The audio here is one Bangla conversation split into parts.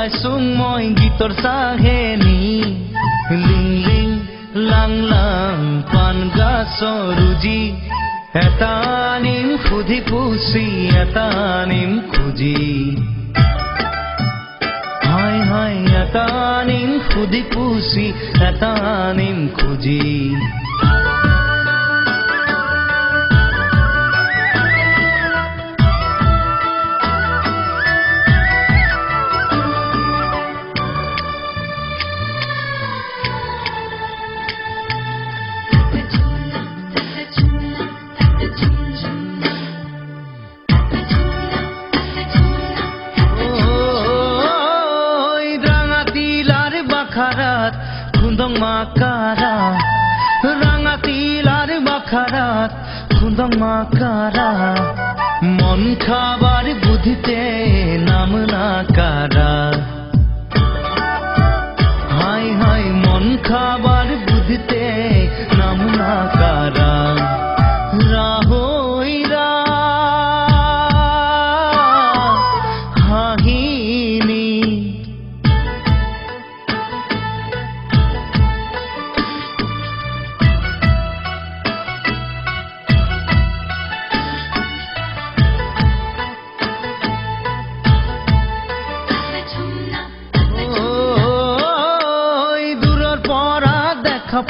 ওলাইছোং মই গীতৰ চাহেনি লিং লিং লাং লাং পাণ গাছৰ ৰুজি এটা আনিম সুধি পুচি এটা আনিম খুজি হাই হাই এটা আনিম সুধি পুচি এটা আনিম খুজি খুন্দং মাকারা রাঙাতিলার বাখারাত খুন্দং মাকারা মন খাবার বুদ্ধিতে নাম না কারা হাই হাই মন খাবার বুদ্ধিতে নাম না কারা রাহইরা হাহিনী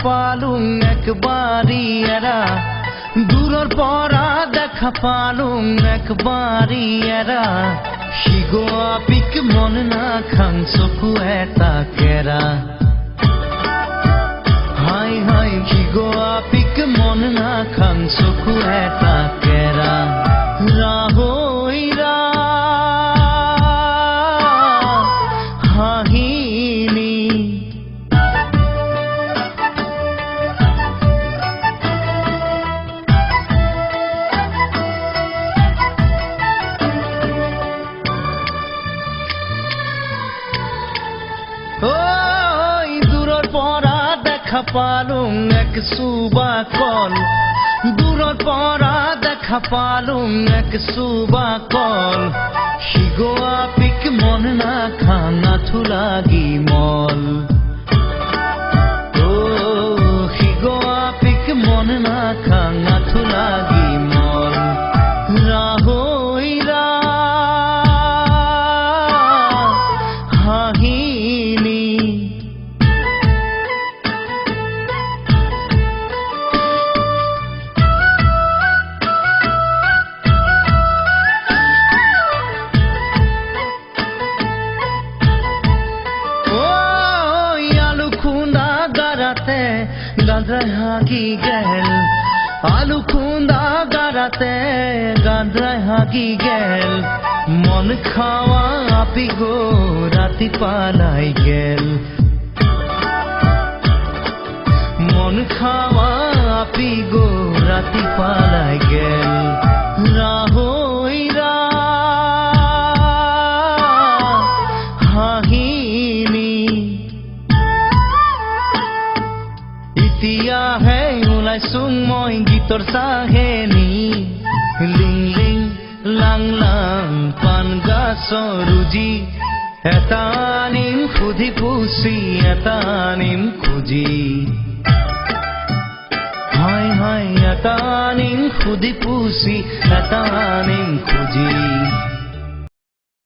পালুং একবারই এরা দূরের পরা দেখা পালুং একবারই এরা শিগো আপিক মন না খাং চকু এটা কেরা হাই হাই শিগো আপিক মন না খাং চকু এটা কেরা রাহইরা হাহিনী ওই দূরের পরা দেখা পালুং এক সুবা কল দূরের পরা দেখা পালুং এক সুবা কল শিগো আপিক মন না খানা থুলাগি মল ও শিগো আপিক মন না খানা থুলাগি মল রাহইরা গাঁদ্রায় হাগি গেল আলু খুন্দা গাড়াতে গাঁদ্রায় হাগি গেল মন খাওয়া আপি গো রাতি পালাই গেল মন খাওয়া আপি গো রাতি পালাই গেল রাহইরা হাহিনী ইতিয়া হে ওলাইছোং মই গীতৰ চাহেনি লিং লিং লাং লাং পাণ গাছৰ ৰুজি এটা আনিম সুধি পুচি এটা আনিম খুজি হাই হাই এটা আনিম সুধি পুচি এটা আনিম খুজি